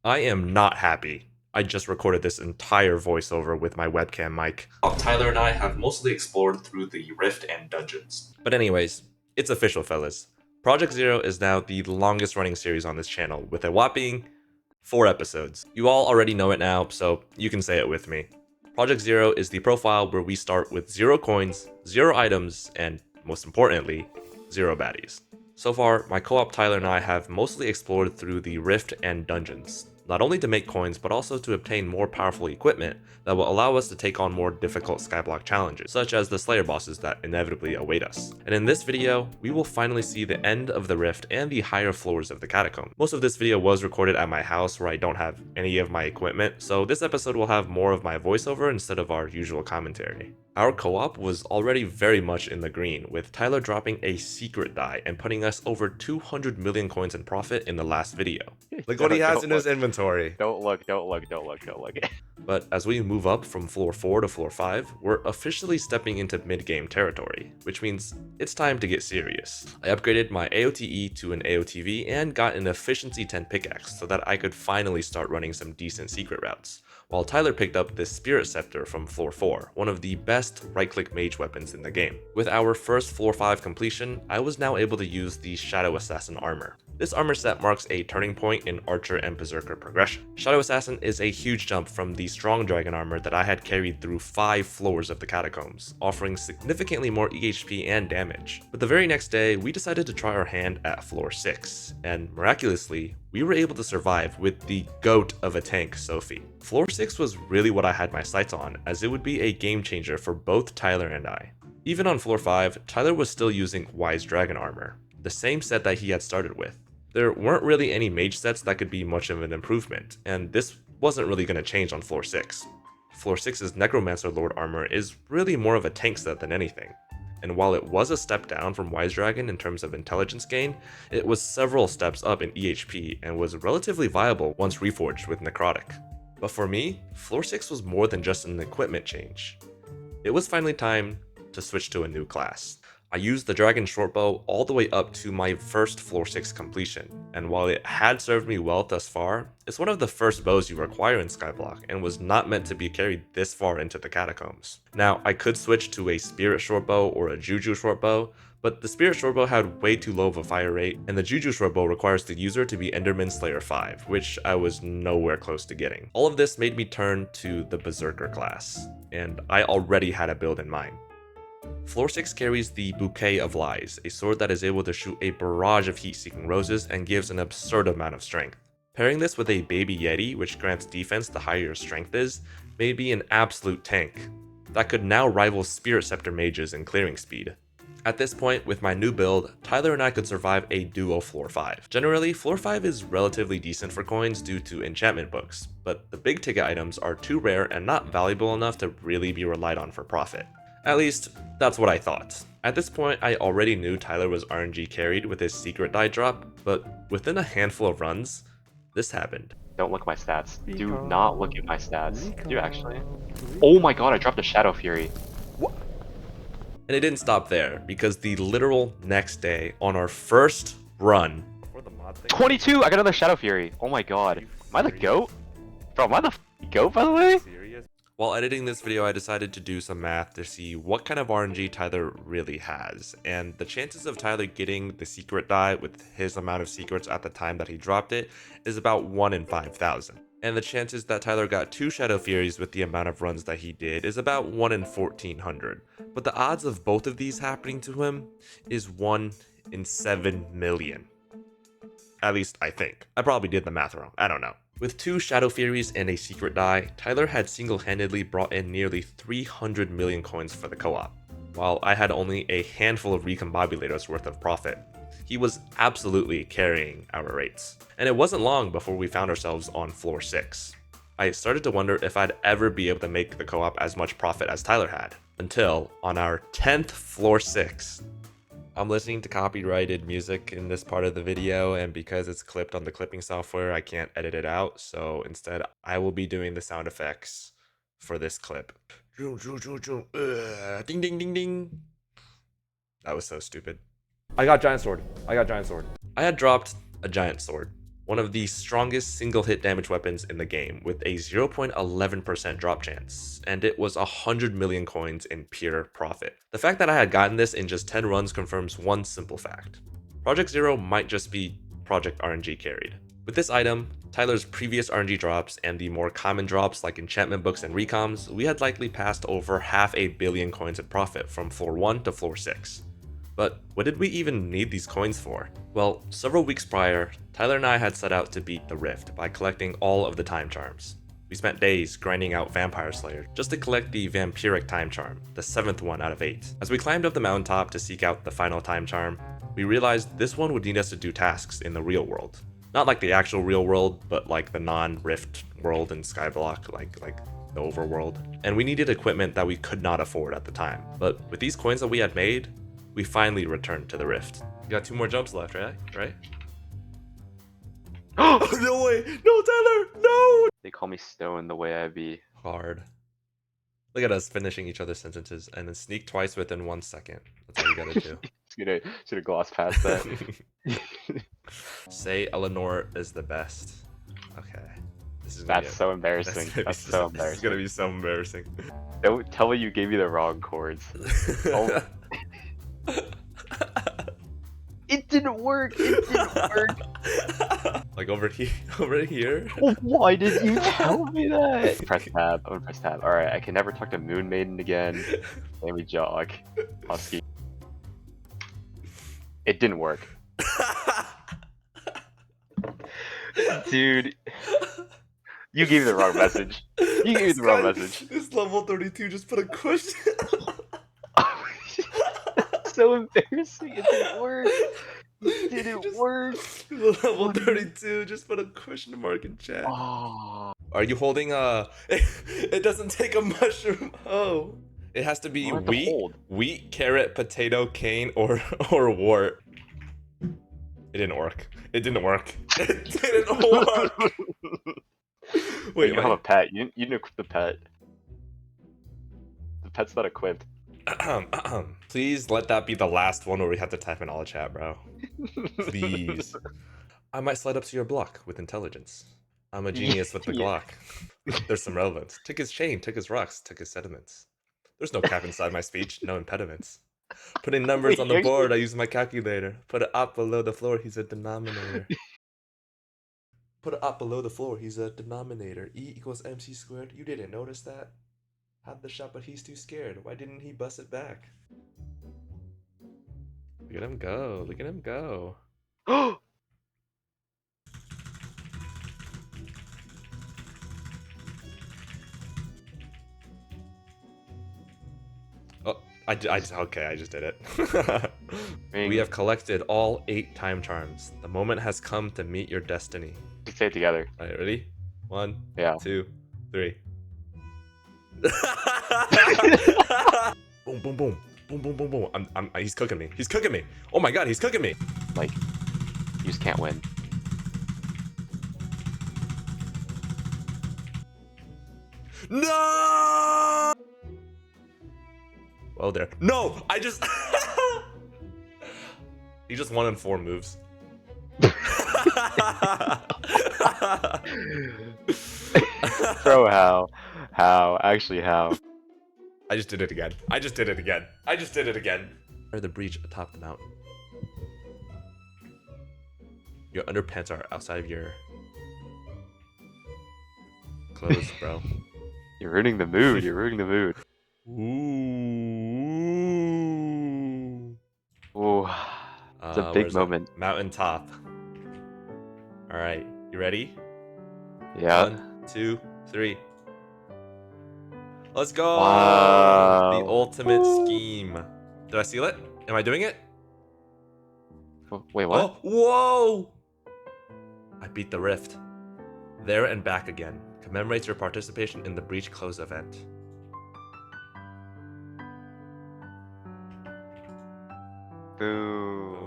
I am not happy. I just recorded this entire voiceover with my webcam mic. Tyler and I have mostly explored through the Rift and dungeons. But anyways, it's official, fellas. Project Zero is now the longest running series on this channel, with a whopping 4 episodes. You all already know it now, so you can say it with me. Project Zero is the profile where we start with 0 coins, 0 items, and most importantly, 0 baddies. So far, my co-op Tyler and I have mostly explored through the Rift and dungeons, not only to make coins but also to obtain more powerful equipment that will allow us to take on more difficult Skyblock challenges, such as the Slayer bosses that inevitably await us. And in this video, we will finally see the end of the Rift and the higher floors of the Catacomb. Most of this video was recorded at my house where I don't have any of my equipment, so this episode will have more of my voiceover instead of our usual commentary. Our co-op was already very much in the green, with Tyler dropping a secret die and putting us over 200 million coins in profit in the last video. Look what he has in his inventory. Don't look. But as we move up from floor 4 to floor 5, we're officially stepping into mid-game territory, which means it's time to get serious. I upgraded my AOTE to an AOTV and got an efficiency 10 pickaxe so that I could finally start running some decent secret routes, while Tyler picked up this Spirit Sceptre from floor 4, one of the best right-click mage weapons in the game. With our first floor 5 completion, I was now able to use the Shadow Assassin armor. This armor set marks a turning point in Archer and Berserker progression. Shadow Assassin is a huge jump from the strong dragon armor that I had carried through 5 floors of the catacombs, offering significantly more EHP and damage. But the very next day, we decided to try our hand at floor 6, and miraculously, we were able to survive with the GOAT of a tank, Sophie. Floor 6 was really what I had my sights on, as it would be a game changer for both Tyler and I. Even on floor 5, Tyler was still using Wise Dragon armor, the same set that he had started with. There weren't really any mage sets that could be much of an improvement, and this wasn't really going to change on floor 6. Floor 6's Necromancer Lord armor is really more of a tank set than anything, and while it was a step down from Wise Dragon in terms of intelligence gain, it was several steps up in EHP and was relatively viable once reforged with Necrotic. But for me, floor 6 was more than just an equipment change. It was finally time to switch to a new class. I used the Dragon Shortbow all the way up to my first floor 6 completion, and while it had served me well thus far, it's one of the first bows you require in Skyblock and was not meant to be carried this far into the catacombs. Now, I could switch to a Spirit Shortbow or a Juju Shortbow, but the Spirit Shortbow had way too low of a fire rate, and the Juju Shortbow requires the user to be Enderman Slayer 5, which I was nowhere close to getting. All of this made me turn to the Berserker class, and I already had a build in mind. Floor 6 carries the Bouquet of Lies, a sword that is able to shoot a barrage of heat-seeking roses and gives an absurd amount of strength. Pairing this with a Baby Yeti, which grants defense the higher your strength is, made me an absolute tank that could now rival Spirit Sceptre mages in clearing speed. At this point, with my new build, Tyler and I could survive a duo floor 5. Generally, floor 5 is relatively decent for coins due to enchantment books, but the big ticket items are too rare and not valuable enough to really be relied on for profit. At least, that's what I thought. At this point, I already knew Tyler was RNG carried with his secret die drop, but within a handful of runs, this happened. Don't look at my stats. Do not look at my stats. Do you actually? Oh my god, I dropped a Shadow Fury. What? And it didn't stop there, because the literal next day, on our first run, 22! I got another Shadow Fury. Oh my god. Am I the GOAT? Bro, am I the GOAT, by the way? While editing this video, I decided to do some math to see what kind of RNG Tyler really has, and the chances of Tyler getting the secret die with his amount of secrets at the time that he dropped it is about 1 in 5,000. And the chances that Tyler got 2 Shadow Furies with the amount of runs that he did is about 1 in 1,400. But the odds of both of these happening to him is 1 in 7 million. At least I think. I probably did the math wrong, I don't know. With 2 Shadow Furies and a secret die, Tyler had single-handedly brought in nearly 300 million coins for the co-op, while I had only a handful of recombobulators worth of profit. He was absolutely carrying our rates. And it wasn't long before we found ourselves on floor 6. I started to wonder if I'd ever be able to make the co-op as much profit as Tyler had, until on our 10th floor 6. I'm listening to copyrighted music in this part of the video, and because it's clipped on the clipping software, I can't edit it out, so instead I will be doing the sound effects for this clip. Ding ding ding ding. That was so stupid. I got giant sword. I had dropped a giant sword. one of the strongest single hit damage weapons in the game with a 0.11% drop chance, and it was 100 million coins in pure profit. The fact that I had gotten this in just 10 runs confirms one simple fact. Project Zero might just be Project RNG carried. With this item, Tyler's previous RNG drops, and the more common drops like enchantment books and recoms, we had likely passed over 500 million coins in profit from floor 1 to floor 6. But what did we even need these coins for? Well, several weeks prior, Tyler and I had set out to beat the Rift by collecting all of the Timecharms. We spent days grinding out Vampire Slayer just to collect the Vampiric Timecharm, the 7th one out of 8. As we climbed up the mountaintop to seek out the final Timecharm, we realized this one would need us to do tasks in the real world. Not like the actual real world, but like the non-Rift world in Skyblock, like the overworld. And we needed equipment that we could not afford at the time. But with these coins that we had made, we finally returned to the Rift. You got 2 more jumps left, right? Oh, no way! No, Tyler! No! They call me Stone the way I be. Hard. Look at us finishing each other's sentences and then sneak twice within 1 second. That's all you gotta do. Should have glossed past that. Say Eleanor is the best. Okay. That's so embarrassing. That's so embarrassing. This is gonna be so embarrassing. Don't tell me you gave me the wrong chords. Oh. It didn't work. It didn't work. Like over here. Well, why didn't you tell me that? Press tab. I'm gonna press tab. All right. I can never talk to Moon Maiden again. Let me jog. Husky. It didn't work. Dude, you gave me the wrong message. You gave me the wrong message. This level 32 just put a question. So embarrassing. It didn't work. It didn't work. Level 32 just put a question mark in chat. Oh. Are you holding a... It doesn't take a mushroom. Oh. It has to be wheat, carrot, potato, cane, or wart. It didn't work. It didn't work. It didn't work. Wait, you have a pet. You didn't equip the pet. The pet's not equipped. Please let that be the last one where we have to type in all chat, bro. Please. I might slide up to your block with intelligence. I'm a genius with the Glock. There's some relevance. Took his chain, took his rocks, took his sediments. There's no cap inside my speech, no impediments. Putting numbers on the board, I use my calculator. Put it up below the floor, he's a denominator. Put it up below the floor, he's a denominator. E equals MC squared. You didn't notice that? Had the shot, but he's too scared. Why didn't he bust it back? Look at him go. Look at him go. Oh! Okay, I just did it. We have collected all 8 Timecharms. The moment has come to meet your destiny. Let's say it together. Alright, ready? 1, yeah. 2, 3. Boom, boom, boom. Boom, boom, boom, boom. He's cooking me. He's cooking me. Oh my god, he's cooking me. Like, you just can't win. No! Well, there. No! I just... He just won in 4 moves. Bro, how? How? Actually, how? I just did it again. I just did it again. I just did it again. Or the breach atop the mountain. Your underpants are outside of your clothes, bro. You're ruining the mood. You're ruining the mood. Ooh. Ooh. It's a big moment. Mountaintop. Alright, you ready? Yeah. 1, 2, 3. Let's go! Wow. The ultimate scheme. Did I seal it? Am I doing it? Wait, what? Oh, whoa! I beat the Rift. There and back again. Commemorates your participation in the Breach Close event. Boom.